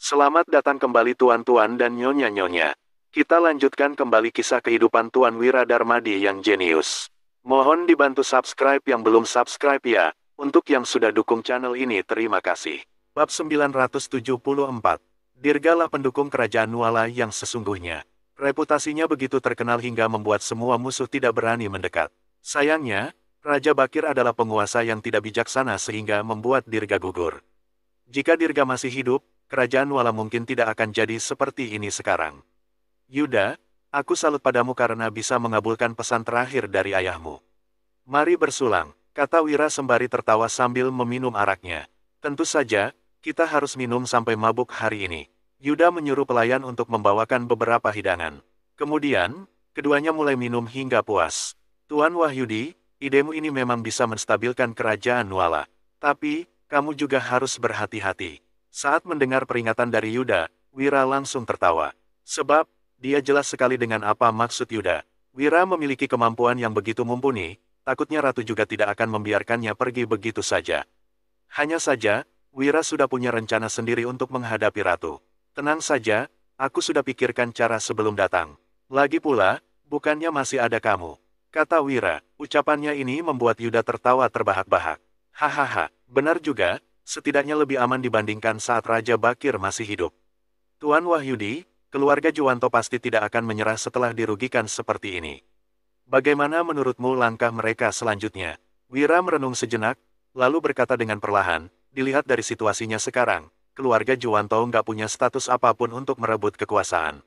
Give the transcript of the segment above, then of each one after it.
Selamat datang kembali tuan-tuan dan nyonya-nyonya. Kita lanjutkan kembali kisah kehidupan Tuan Wira Darmadi yang jenius. Mohon dibantu subscribe yang belum subscribe ya. Untuk yang sudah dukung channel ini terima kasih. Bab 974. Dirgalah pendukung kerajaan Nuala yang sesungguhnya. Reputasinya begitu terkenal hingga membuat semua musuh tidak berani mendekat. Sayangnya, Raja Bakir adalah penguasa yang tidak bijaksana sehingga membuat Dirga gugur. Jika Dirga masih hidup, kerajaan Nuala mungkin tidak akan jadi seperti ini sekarang. Yuda, aku salut padamu karena bisa mengabulkan pesan terakhir dari ayahmu. Mari bersulang, kata Wira sembari tertawa sambil meminum araknya. Tentu saja, kita harus minum sampai mabuk hari ini. Yuda menyuruh pelayan untuk membawakan beberapa hidangan. Kemudian, keduanya mulai minum hingga puas. Tuan Wahyudi, idemu ini memang bisa menstabilkan kerajaan Nuala. Tapi, kamu juga harus berhati-hati. Saat mendengar peringatan dari Yuda, Wira langsung tertawa. Sebab, dia jelas sekali dengan apa maksud Yuda. Wira memiliki kemampuan yang begitu mumpuni, takutnya Ratu juga tidak akan membiarkannya pergi begitu saja. Hanya saja, Wira sudah punya rencana sendiri untuk menghadapi Ratu. Tenang saja, aku sudah pikirkan cara sebelum datang. Lagi pula, bukannya masih ada kamu, kata Wira. Ucapannya ini membuat Yuda tertawa terbahak-bahak. Hahaha, benar juga. Setidaknya lebih aman dibandingkan saat Raja Bakir masih hidup. Tuan Wahyudi, keluarga Juwanto pasti tidak akan menyerah setelah dirugikan seperti ini. Bagaimana menurutmu langkah mereka selanjutnya? Wira merenung sejenak, lalu berkata dengan perlahan, dilihat dari situasinya sekarang, keluarga Juwanto nggak punya status apapun untuk merebut kekuasaan.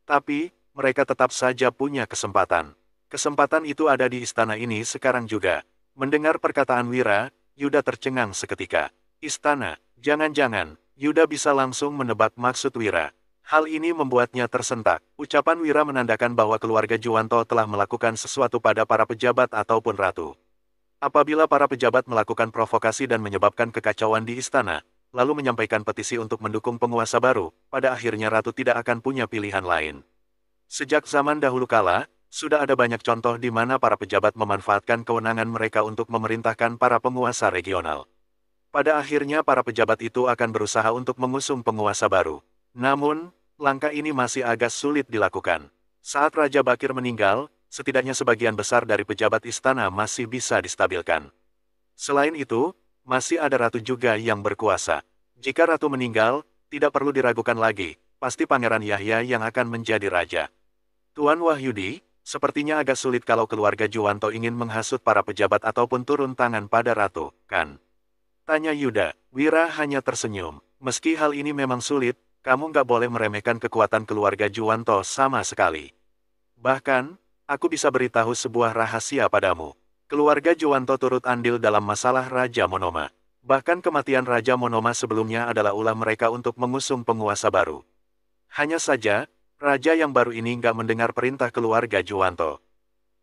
Tapi, mereka tetap saja punya kesempatan. Kesempatan itu ada di istana ini sekarang juga. Mendengar perkataan Wira, Yuda tercengang seketika. Istana, jangan-jangan, Yuda bisa langsung menebak maksud Wira. Hal ini membuatnya tersentak. Ucapan Wira menandakan bahwa keluarga Juwanto telah melakukan sesuatu pada para pejabat ataupun ratu. Apabila para pejabat melakukan provokasi dan menyebabkan kekacauan di istana, lalu menyampaikan petisi untuk mendukung penguasa baru, pada akhirnya ratu tidak akan punya pilihan lain. Sejak zaman dahulu kala, sudah ada banyak contoh di mana para pejabat memanfaatkan kewenangan mereka untuk memerintahkan para penguasa regional. Pada akhirnya para pejabat itu akan berusaha untuk mengusung penguasa baru. Namun, langkah ini masih agak sulit dilakukan. Saat Raja Bakir meninggal, setidaknya sebagian besar dari pejabat istana masih bisa distabilkan. Selain itu, masih ada ratu juga yang berkuasa. Jika ratu meninggal, tidak perlu diragukan lagi, pasti Pangeran Yahya yang akan menjadi raja. Tuan Wahyudi, sepertinya agak sulit kalau keluarga Juwanto ingin menghasut para pejabat ataupun turun tangan pada ratu, kan? Tanya Yuda. Wira hanya tersenyum. Meski hal ini memang sulit, kamu nggak boleh meremehkan kekuatan keluarga Juwanto sama sekali. Bahkan, aku bisa beritahu sebuah rahasia padamu. Keluarga Juwanto turut andil dalam masalah Raja Monoma. Bahkan kematian Raja Monoma sebelumnya adalah ulah mereka untuk mengusung penguasa baru. Hanya saja, raja yang baru ini nggak mendengar perintah keluarga Juwanto.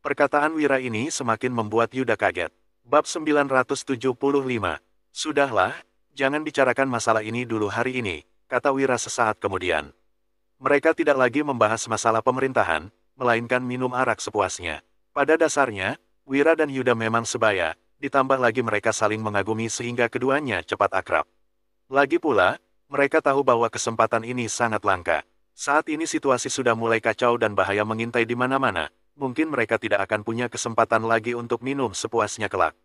Perkataan Wira ini semakin membuat Yuda kaget. Bab 975. Sudahlah, jangan bicarakan masalah ini dulu hari ini, kata Wira sesaat kemudian. Mereka tidak lagi membahas masalah pemerintahan, melainkan minum arak sepuasnya. Pada dasarnya, Wira dan Yuda memang sebaya, ditambah lagi mereka saling mengagumi sehingga keduanya cepat akrab. Lagi pula, mereka tahu bahwa kesempatan ini sangat langka. Saat ini situasi sudah mulai kacau dan bahaya mengintai di mana-mana, mungkin mereka tidak akan punya kesempatan lagi untuk minum sepuasnya kelak.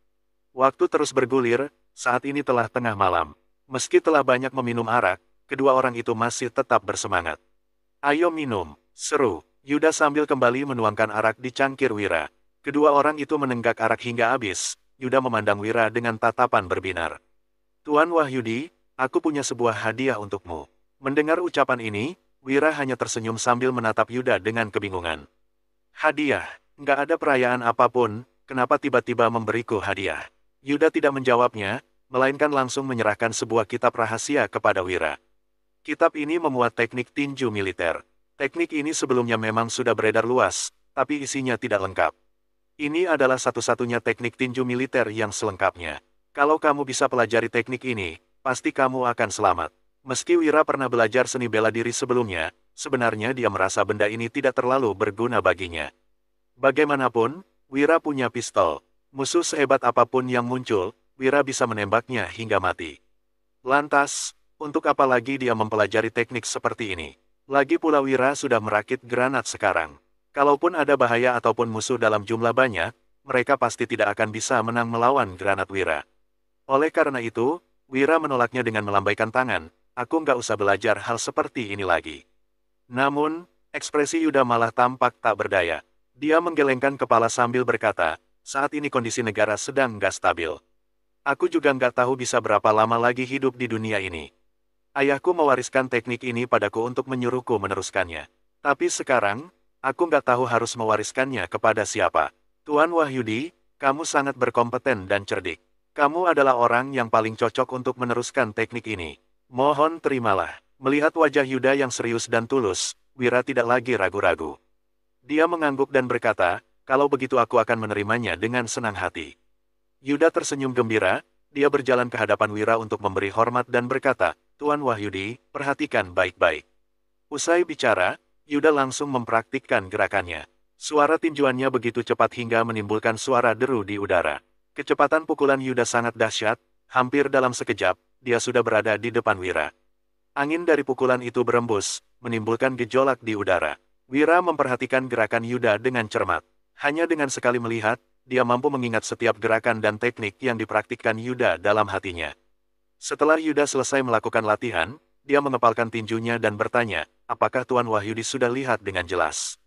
Waktu terus bergulir. Saat ini telah tengah malam. Meski telah banyak meminum arak, kedua orang itu masih tetap bersemangat. Ayo minum, seru. Yuda sambil kembali menuangkan arak di cangkir Wira. Kedua orang itu menenggak arak hingga habis. Yuda memandang Wira dengan tatapan berbinar. Tuan Wahyudi, aku punya sebuah hadiah untukmu. Mendengar ucapan ini, Wira hanya tersenyum sambil menatap Yuda dengan kebingungan. Hadiah? Nggak ada perayaan apapun, kenapa tiba-tiba memberiku hadiah? Yuda tidak menjawabnya, melainkan langsung menyerahkan sebuah kitab rahasia kepada Wira. Kitab ini memuat teknik tinju militer. Teknik ini sebelumnya memang sudah beredar luas, tapi isinya tidak lengkap. Ini adalah satu-satunya teknik tinju militer yang selengkapnya. Kalau kamu bisa pelajari teknik ini, pasti kamu akan selamat. Meski Wira pernah belajar seni bela diri sebelumnya, sebenarnya dia merasa benda ini tidak terlalu berguna baginya. Bagaimanapun, Wira punya pistol. Musuh sehebat apapun yang muncul, Wira bisa menembaknya hingga mati. Lantas, Untuk apa lagi dia mempelajari teknik seperti ini? Lagi pula Wira sudah merakit granat sekarang. Kalaupun ada bahaya ataupun musuh dalam jumlah banyak, mereka pasti tidak akan bisa menang melawan granat Wira. Oleh karena itu, Wira menolaknya dengan melambaikan tangan, aku nggak usah belajar hal seperti ini lagi. Namun, ekspresi Yuda malah tampak tak berdaya. Dia menggelengkan kepala sambil berkata, saat ini kondisi negara sedang nggak stabil. Aku juga nggak tahu bisa berapa lama lagi hidup di dunia ini. Ayahku mewariskan teknik ini padaku untuk menyuruhku meneruskannya. Tapi sekarang, aku nggak tahu harus mewariskannya kepada siapa. Tuan Wahyudi, kamu sangat berkompeten dan cerdik. Kamu adalah orang yang paling cocok untuk meneruskan teknik ini. Mohon terimalah. Melihat wajah Yuda yang serius dan tulus, Wira tidak lagi ragu-ragu. Dia mengangguk dan berkata, kalau begitu aku akan menerimanya dengan senang hati. Yuda tersenyum gembira, dia berjalan ke hadapan Wira untuk memberi hormat dan berkata, Tuan Wahyudi, perhatikan baik-baik. Usai bicara, Yuda langsung mempraktikkan gerakannya. Suara tinjuannya begitu cepat hingga menimbulkan suara deru di udara. Kecepatan pukulan Yuda sangat dahsyat, hampir dalam sekejap, dia sudah berada di depan Wira. Angin dari pukulan itu berembus, menimbulkan gejolak di udara. Wira memperhatikan gerakan Yuda dengan cermat. Hanya dengan sekali melihat, dia mampu mengingat setiap gerakan dan teknik yang dipraktikkan Yuda dalam hatinya. Setelah Yuda selesai melakukan latihan, dia mengepalkan tinjunya dan bertanya, apakah Tuan Wahyudi sudah lihat dengan jelas?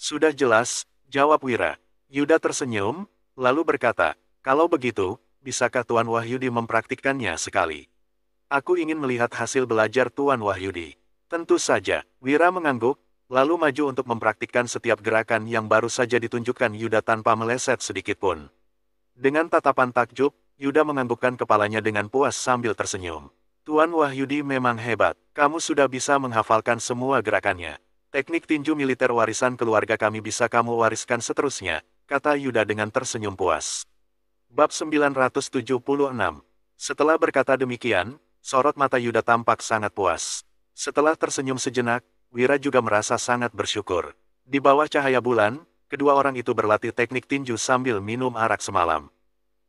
Sudah jelas, jawab Wira. Yuda tersenyum, lalu berkata, kalau begitu, bisakah Tuan Wahyudi mempraktikkannya sekali? Aku ingin melihat hasil belajar Tuan Wahyudi. Tentu saja, Wira mengangguk, lalu maju untuk mempraktikkan setiap gerakan yang baru saja ditunjukkan Yuda tanpa meleset sedikitpun. Dengan tatapan takjub, Yuda menganggukkan kepalanya dengan puas sambil tersenyum. Tuan Wahyudi memang hebat, kamu sudah bisa menghafalkan semua gerakannya. Teknik tinju militer warisan keluarga kami bisa kamu wariskan seterusnya, kata Yuda dengan tersenyum puas. Bab 976. Setelah berkata demikian, sorot mata Yuda tampak sangat puas. Setelah tersenyum sejenak, Wira juga merasa sangat bersyukur. Di bawah cahaya bulan, kedua orang itu berlatih teknik tinju sambil minum arak semalam.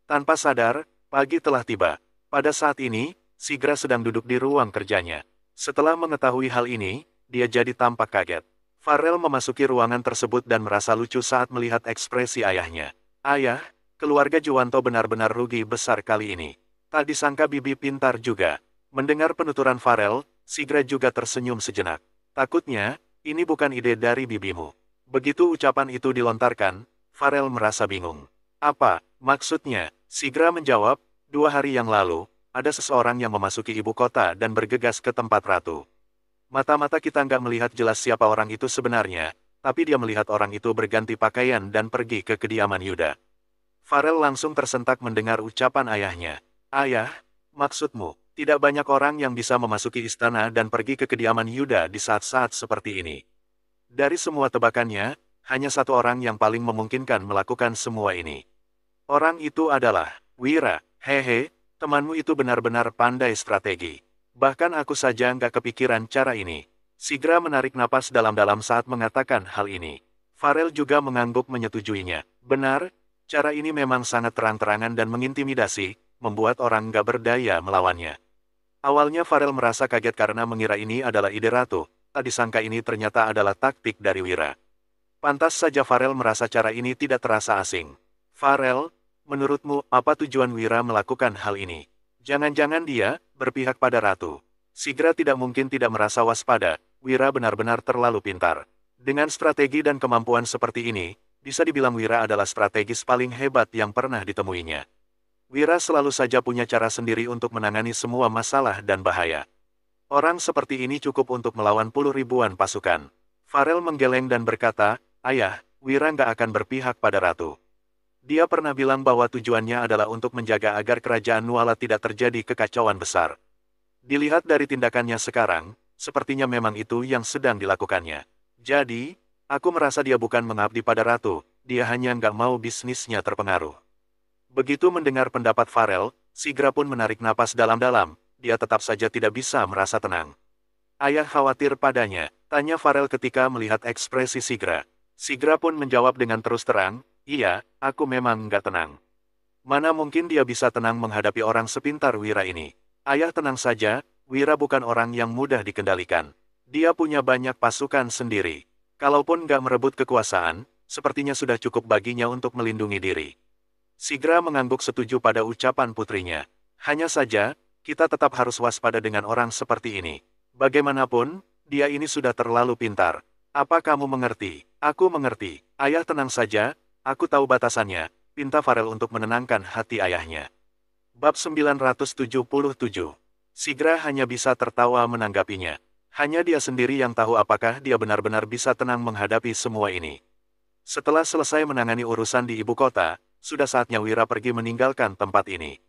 Tanpa sadar, pagi telah tiba. Pada saat ini, Sigra sedang duduk di ruang kerjanya. Setelah mengetahui hal ini, dia jadi tampak kaget. Farel memasuki ruangan tersebut dan merasa lucu saat melihat ekspresi ayahnya. Ayah, keluarga Juwanto benar-benar rugi besar kali ini. Tak disangka Bibi pintar juga. Mendengar penuturan Farel, Sigra juga tersenyum sejenak. Takutnya, ini bukan ide dari bibimu. Begitu ucapan itu dilontarkan, Farel merasa bingung. Apa maksudnya? Sigra menjawab, 2 hari yang lalu, ada seseorang yang memasuki ibu kota dan bergegas ke tempat ratu. Mata-mata kita nggak melihat jelas siapa orang itu sebenarnya, tapi dia melihat orang itu berganti pakaian dan pergi ke kediaman Yuda. Farel langsung tersentak mendengar ucapan ayahnya. Ayah, maksudmu, tidak banyak orang yang bisa memasuki istana dan pergi ke kediaman Yuda di saat-saat seperti ini. Dari semua tebakannya, hanya satu orang yang paling memungkinkan melakukan semua ini. Orang itu adalah Wira. Hehe, temanmu itu benar-benar pandai strategi. Bahkan aku saja nggak kepikiran cara ini. Sigra menarik napas dalam-dalam saat mengatakan hal ini. Farel juga mengangguk menyetujuinya. Benar, cara ini memang sangat terang-terangan dan mengintimidasi, membuat orang nggak berdaya melawannya. Awalnya Farel merasa kaget karena mengira ini adalah ide ratu, tak disangka ini ternyata adalah taktik dari Wira. Pantas saja Farel merasa cara ini tidak terasa asing. Farel, menurutmu apa tujuan Wira melakukan hal ini? Jangan-jangan dia berpihak pada ratu. Sigra tidak mungkin tidak merasa waspada, Wira benar-benar terlalu pintar. Dengan strategi dan kemampuan seperti ini, bisa dibilang Wira adalah strategis paling hebat yang pernah ditemuinya. Wira selalu saja punya cara sendiri untuk menangani semua masalah dan bahaya. Orang seperti ini cukup untuk melawan puluh ribuan pasukan. Farel menggeleng dan berkata, Ayah, Wira nggak akan berpihak pada ratu. Dia pernah bilang bahwa tujuannya adalah untuk menjaga agar kerajaan Nuala tidak terjadi kekacauan besar. Dilihat dari tindakannya sekarang, sepertinya memang itu yang sedang dilakukannya. Jadi, aku merasa dia bukan mengabdi pada ratu, dia hanya nggak mau bisnisnya terpengaruh. Begitu mendengar pendapat Farel, Sigra pun menarik napas dalam-dalam, dia tetap saja tidak bisa merasa tenang. Ayah khawatir padanya, tanya Farel ketika melihat ekspresi Sigra. Sigra pun menjawab dengan terus terang, iya, aku memang nggak tenang. Mana mungkin dia bisa tenang menghadapi orang sepintar Wira ini. Ayah tenang saja, Wira bukan orang yang mudah dikendalikan. Dia punya banyak pasukan sendiri. Kalaupun nggak merebut kekuasaan, sepertinya sudah cukup baginya untuk melindungi diri. Sigra mengangguk setuju pada ucapan putrinya. Hanya saja, kita tetap harus waspada dengan orang seperti ini. Bagaimanapun, dia ini sudah terlalu pintar. Apa kamu mengerti? Aku mengerti. Ayah tenang saja, aku tahu batasannya, pinta Farel untuk menenangkan hati ayahnya. Bab 977. Sigra hanya bisa tertawa menanggapinya. Hanya dia sendiri yang tahu apakah dia benar-benar bisa tenang menghadapi semua ini. Setelah selesai menangani urusan di ibu kota, sudah saatnya Wira pergi meninggalkan tempat ini.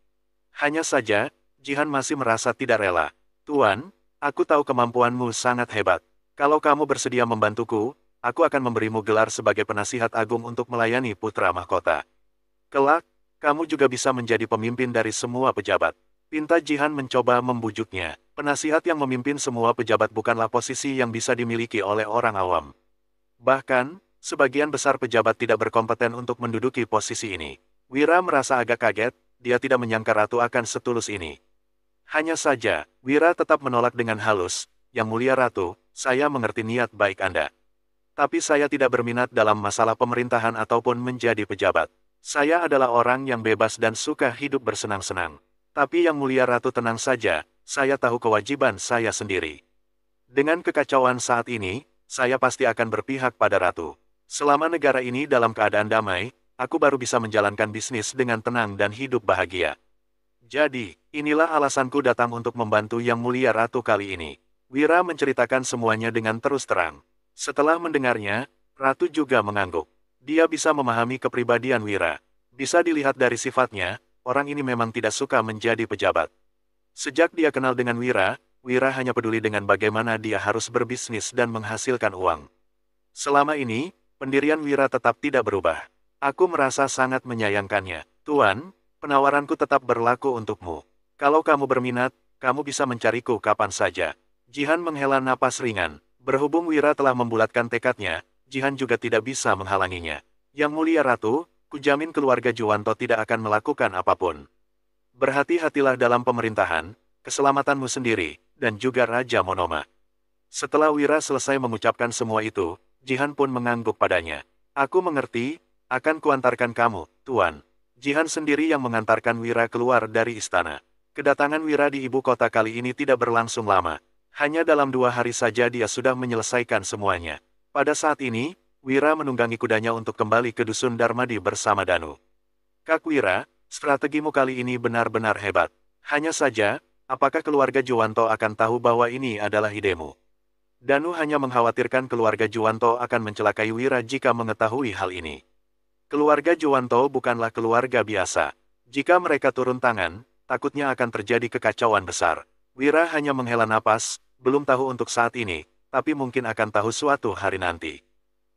Hanya saja, Jihan masih merasa tidak rela. Tuan, aku tahu kemampuanmu sangat hebat. Kalau kamu bersedia membantuku, aku akan memberimu gelar sebagai penasihat agung untuk melayani putra mahkota. Kelak, kamu juga bisa menjadi pemimpin dari semua pejabat. Pinta Jihan mencoba membujuknya. Penasihat yang memimpin semua pejabat bukanlah posisi yang bisa dimiliki oleh orang awam. Bahkan, sebagian besar pejabat tidak berkompeten untuk menduduki posisi ini. Wira merasa agak kaget, dia tidak menyangka ratu akan setulus ini. Hanya saja, Wira tetap menolak dengan halus, "Yang mulia ratu, saya mengerti niat baik Anda. Tapi saya tidak berminat dalam masalah pemerintahan ataupun menjadi pejabat. Saya adalah orang yang bebas dan suka hidup bersenang-senang. Tapi yang mulia ratu tenang saja, saya tahu kewajiban saya sendiri. Dengan kekacauan saat ini, saya pasti akan berpihak pada ratu. Selama negara ini dalam keadaan damai, aku baru bisa menjalankan bisnis dengan tenang dan hidup bahagia. Jadi, inilah alasanku datang untuk membantu yang mulia ratu kali ini." Wira menceritakan semuanya dengan terus terang. Setelah mendengarnya, ratu juga mengangguk. Dia bisa memahami kepribadian Wira. Bisa dilihat dari sifatnya, orang ini memang tidak suka menjadi pejabat. Sejak dia kenal dengan Wira, Wira hanya peduli dengan bagaimana dia harus berbisnis dan menghasilkan uang. Selama ini, pendirian Wira tetap tidak berubah. Aku merasa sangat menyayangkannya. Tuan, penawaranku tetap berlaku untukmu. Kalau kamu berminat, kamu bisa mencariku kapan saja. Jihan menghela napas ringan. Berhubung Wira telah membulatkan tekadnya, Jihan juga tidak bisa menghalanginya. Yang mulia ratu, kujamin keluarga Juwanto tidak akan melakukan apapun. Berhati-hatilah dalam pemerintahan, keselamatanmu sendiri, dan juga Raja Monoma. Setelah Wira selesai mengucapkan semua itu, Jihan pun mengangguk padanya. Aku mengerti, akan kuantarkan kamu, Tuan. Jihan sendiri yang mengantarkan Wira keluar dari istana. Kedatangan Wira di ibu kota kali ini tidak berlangsung lama. Hanya dalam 2 hari saja dia sudah menyelesaikan semuanya. Pada saat ini, Wira menunggangi kudanya untuk kembali ke Dusun Darmadi bersama Danu. "Kak Wira, strategimu kali ini benar-benar hebat. Hanya saja, apakah keluarga Juwanto akan tahu bahwa ini adalah idemu?" Danu hanya mengkhawatirkan keluarga Juwanto akan mencelakai Wira jika mengetahui hal ini. Keluarga Juwanto bukanlah keluarga biasa. Jika mereka turun tangan, takutnya akan terjadi kekacauan besar. Wira hanya menghela napas, belum tahu untuk saat ini, tapi mungkin akan tahu suatu hari nanti.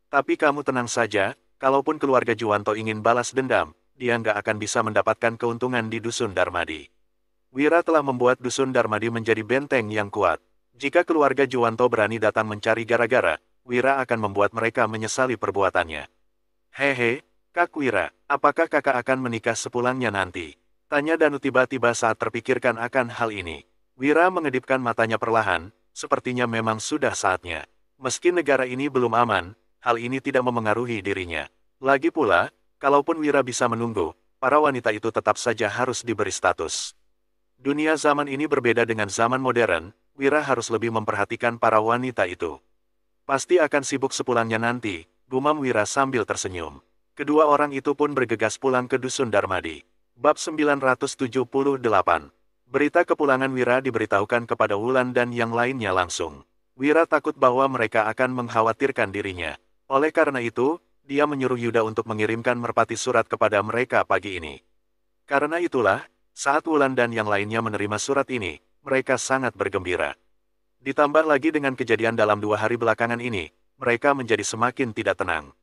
Tapi kamu tenang saja, kalaupun keluarga Juwanto ingin balas dendam, dia nggak akan bisa mendapatkan keuntungan di Dusun Darmadi. Wira telah membuat Dusun Darmadi menjadi benteng yang kuat. Jika keluarga Juwanto berani datang mencari gara-gara, Wira akan membuat mereka menyesali perbuatannya. "Hehe, Kak Wira, apakah kakak akan menikah sepulangnya nanti?" Tanya Danu tiba-tiba saat terpikirkan akan hal ini. Wira mengedipkan matanya perlahan, sepertinya memang sudah saatnya. Meski negara ini belum aman, hal ini tidak memengaruhi dirinya. Lagi pula, kalaupun Wira bisa menunggu, para wanita itu tetap saja harus diberi status. Dunia zaman ini berbeda dengan zaman modern, Wira harus lebih memperhatikan para wanita itu. Pasti akan sibuk sepulangnya nanti, gumam Wira sambil tersenyum. Kedua orang itu pun bergegas pulang ke Dusun Darmadi. Bab 978. Berita kepulangan Wira diberitahukan kepada Wulan dan yang lainnya langsung. Wira takut bahwa mereka akan mengkhawatirkan dirinya. Oleh karena itu, dia menyuruh Yuda untuk mengirimkan merpati surat kepada mereka pagi ini. Karena itulah, saat Wulan dan yang lainnya menerima surat ini, mereka sangat bergembira. Ditambah lagi dengan kejadian dalam 2 hari belakangan ini, mereka menjadi semakin tidak tenang.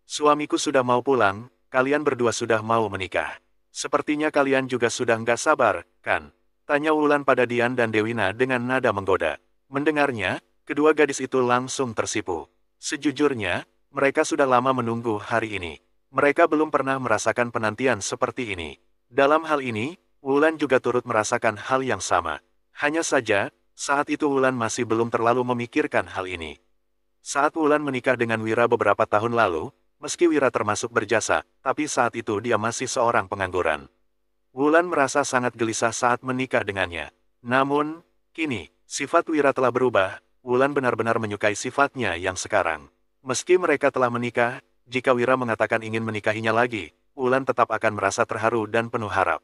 "Suamiku sudah mau pulang, kalian berdua sudah mau menikah. Sepertinya kalian juga sudah nggak sabar, kan?" Tanya Wulan pada Dian dan Dewina dengan nada menggoda. Mendengarnya, kedua gadis itu langsung tersipu. Sejujurnya, mereka sudah lama menunggu hari ini. Mereka belum pernah merasakan penantian seperti ini. Dalam hal ini, Wulan juga turut merasakan hal yang sama. Hanya saja, Saat itu Wulan masih belum terlalu memikirkan hal ini. Saat Wulan menikah dengan Wira beberapa tahun lalu, meski Wira termasuk berjasa, tapi saat itu dia masih seorang pengangguran. Wulan merasa sangat gelisah saat menikah dengannya. Namun, kini, sifat Wira telah berubah. Wulan benar-benar menyukai sifatnya yang sekarang. Meski mereka telah menikah, jika Wira mengatakan ingin menikahinya lagi, Wulan tetap akan merasa terharu dan penuh harap.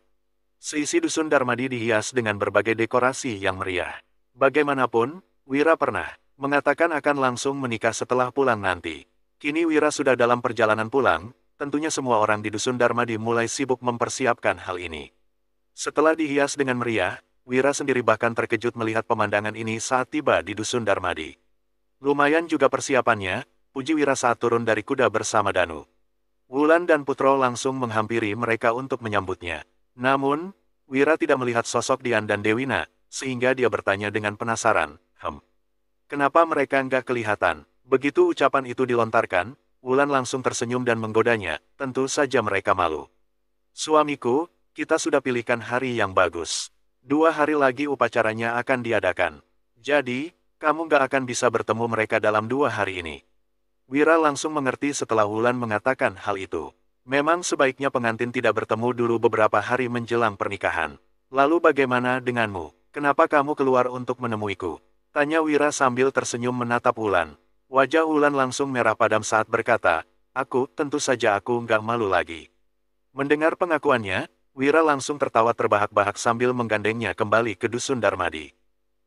Seisi dusun Darmadi dihias dengan berbagai dekorasi yang meriah. Bagaimanapun, Wira pernah mengatakan akan langsung menikah setelah pulang nanti. Kini Wira sudah dalam perjalanan pulang, tentunya semua orang di dusun Darmadi mulai sibuk mempersiapkan hal ini. Setelah dihias dengan meriah, Wira sendiri bahkan terkejut melihat pemandangan ini saat tiba di dusun Darmadi. Lumayan juga persiapannya, puji Wira saat turun dari kuda bersama Danu. Wulan dan Putro langsung menghampiri mereka untuk menyambutnya. Namun, Wira tidak melihat sosok Dian dan Dewina, sehingga dia bertanya dengan penasaran, kenapa mereka nggak kelihatan? Begitu ucapan itu dilontarkan, Wulan langsung tersenyum dan menggodanya, tentu saja mereka malu. Suamiku, kita sudah pilihkan hari yang bagus. 2 hari lagi upacaranya akan diadakan. Jadi, kamu nggak akan bisa bertemu mereka dalam 2 hari ini. Wira langsung mengerti setelah Wulan mengatakan hal itu. Memang sebaiknya pengantin tidak bertemu dulu beberapa hari menjelang pernikahan. Lalu bagaimana denganmu? Kenapa kamu keluar untuk menemuiku? Tanya Wira sambil tersenyum menatap Wulan. Wajah Wulan langsung merah padam saat berkata, tentu saja aku nggak malu lagi. Mendengar pengakuannya, Wira langsung tertawa terbahak-bahak sambil menggandengnya kembali ke dusun Darmadi.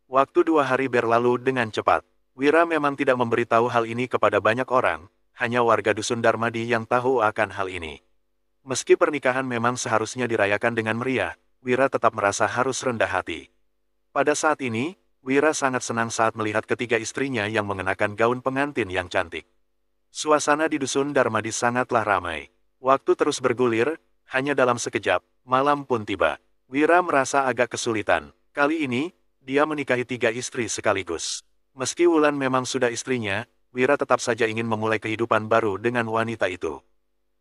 Waktu 2 hari berlalu dengan cepat. Wira memang tidak memberitahu hal ini kepada banyak orang, hanya warga dusun Darmadi yang tahu akan hal ini. Meski pernikahan memang seharusnya dirayakan dengan meriah, Wira tetap merasa harus rendah hati. Pada saat ini, Wira sangat senang saat melihat ketiga istrinya yang mengenakan gaun pengantin yang cantik. Suasana di dusun Darmadi sangatlah ramai. Waktu terus bergulir, hanya dalam sekejap, malam pun tiba. Wira merasa agak kesulitan. Kali ini, dia menikahi 3 istri sekaligus. Meski Wulan memang sudah istrinya, Wira tetap saja ingin memulai kehidupan baru dengan wanita itu.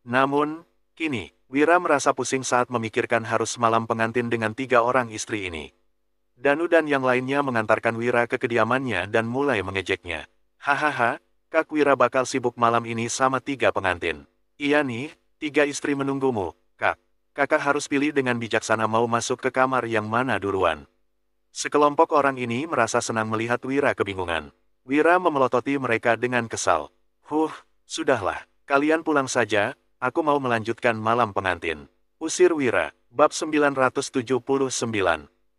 Namun, kini, Wira merasa pusing saat memikirkan harus malam pengantin dengan 3 orang istri ini. Danu dan yang lainnya mengantarkan Wira ke kediamannya dan mulai mengejeknya. Hahaha, Kak Wira bakal sibuk malam ini sama 3 pengantin. Iya nih, 3 istri menunggumu, Kak. Kakak harus pilih dengan bijaksana mau masuk ke kamar yang mana duluan. Sekelompok orang ini merasa senang melihat Wira kebingungan. Wira memelototi mereka dengan kesal. Sudahlah, kalian pulang saja, aku mau melanjutkan malam pengantin. Usir Wira, bab 979.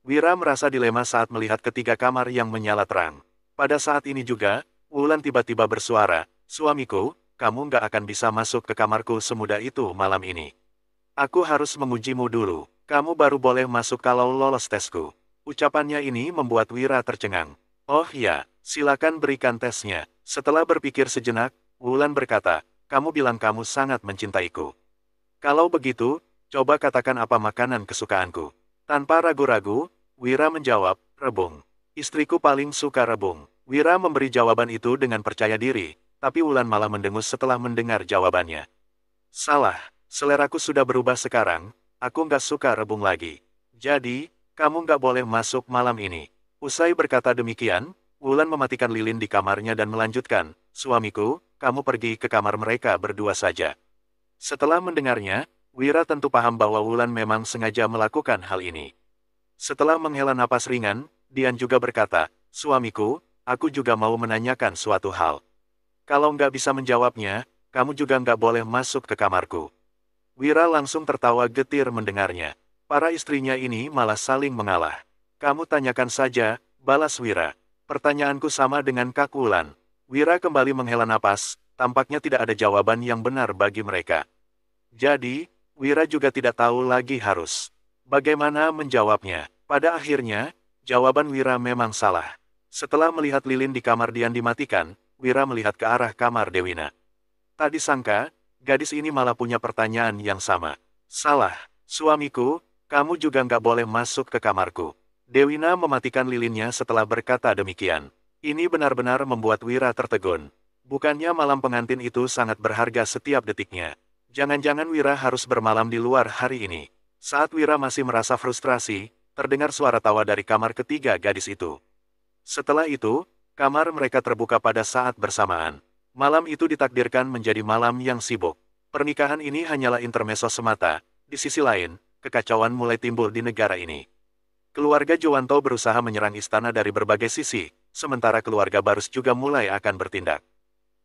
Wira merasa dilema saat melihat ketiga kamar yang menyala terang. Pada saat ini juga, Wulan tiba-tiba bersuara, suamiku, kamu nggak akan bisa masuk ke kamarku semudah itu malam ini. Aku harus mengujimu dulu, kamu baru boleh masuk kalau lolos tesku. Ucapannya ini membuat Wira tercengang. Oh ya, silakan berikan tesnya. Setelah berpikir sejenak, Wulan berkata, kamu bilang kamu sangat mencintaiku. Kalau begitu, coba katakan apa makanan kesukaanku. Tanpa ragu-ragu, Wira menjawab, rebung. Istriku paling suka rebung. Wira memberi jawaban itu dengan percaya diri, tapi Wulan malah mendengus setelah mendengar jawabannya. Salah, seleraku sudah berubah sekarang, aku nggak suka rebung lagi. Jadi, kamu nggak boleh masuk malam ini. Usai berkata demikian, Wulan mematikan lilin di kamarnya dan melanjutkan, suamiku, kamu pergi ke kamar mereka berdua saja. Setelah mendengarnya, Wira tentu paham bahwa Wulan memang sengaja melakukan hal ini. Setelah menghela napas ringan, Dian juga berkata, suamiku, aku juga mau menanyakan suatu hal. Kalau nggak bisa menjawabnya, kamu juga nggak boleh masuk ke kamarku. Wira langsung tertawa getir mendengarnya. Para istrinya ini malah saling mengalah. Kamu tanyakan saja, balas Wira. Pertanyaanku sama dengan Kak Wulan. Wira kembali menghela napas, tampaknya tidak ada jawaban yang benar bagi mereka. Jadi, Wira juga tidak tahu lagi harus bagaimana menjawabnya. Pada akhirnya, jawaban Wira memang salah. Setelah melihat lilin di kamar Dian dimatikan, Wira melihat ke arah kamar Dewina. Tak disangka, gadis ini malah punya pertanyaan yang sama. Salah, suamiku, kamu juga nggak boleh masuk ke kamarku. Dewina mematikan lilinnya setelah berkata demikian. Ini benar-benar membuat Wira tertegun. Bukannya malam pengantin itu sangat berharga setiap detiknya. Jangan-jangan Wira harus bermalam di luar hari ini. Saat Wira masih merasa frustrasi, terdengar suara tawa dari kamar ketiga gadis itu. Setelah itu, kamar mereka terbuka pada saat bersamaan. Malam itu ditakdirkan menjadi malam yang sibuk. Pernikahan ini hanyalah intermezzo semata. Di sisi lain, kekacauan mulai timbul di negara ini. Keluarga Juwanto berusaha menyerang istana dari berbagai sisi, sementara keluarga Barus juga mulai akan bertindak.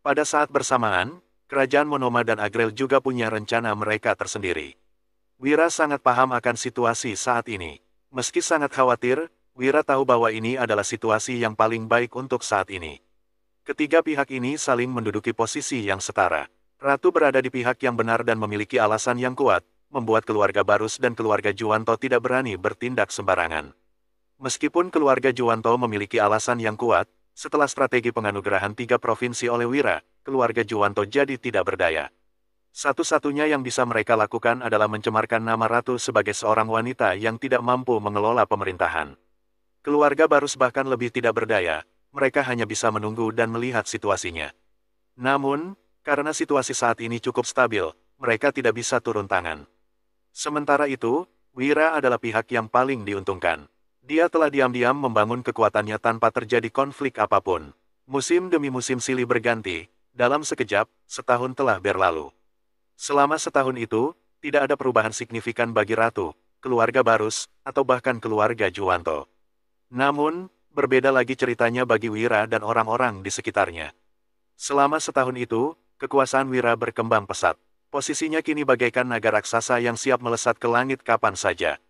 Pada saat bersamaan, kerajaan Monoma dan Agrel juga punya rencana mereka tersendiri. Wira sangat paham akan situasi saat ini. Meski sangat khawatir, Wira tahu bahwa ini adalah situasi yang paling baik untuk saat ini. Ketiga pihak ini saling menduduki posisi yang setara. Ratu berada di pihak yang benar dan memiliki alasan yang kuat, membuat keluarga Barus dan keluarga Juwanto tidak berani bertindak sembarangan. Meskipun keluarga Juwanto memiliki alasan yang kuat, setelah strategi penganugerahan 3 provinsi oleh Wira, keluarga Juwanto jadi tidak berdaya. Satu-satunya yang bisa mereka lakukan adalah mencemarkan nama Ratu sebagai seorang wanita yang tidak mampu mengelola pemerintahan. Keluarga Barus bahkan lebih tidak berdaya, mereka hanya bisa menunggu dan melihat situasinya. Namun, karena situasi saat ini cukup stabil, mereka tidak bisa turun tangan. Sementara itu, Wira adalah pihak yang paling diuntungkan. Dia telah diam-diam membangun kekuatannya tanpa terjadi konflik apapun. Musim demi musim silih berganti, dalam sekejap, setahun telah berlalu. Selama setahun itu, tidak ada perubahan signifikan bagi Ratu, keluarga Barus, atau bahkan keluarga Juwanto. Namun, berbeda lagi ceritanya bagi Wira dan orang-orang di sekitarnya. Selama setahun itu, kekuasaan Wira berkembang pesat. Posisinya kini bagaikan naga raksasa yang siap melesat ke langit kapan saja.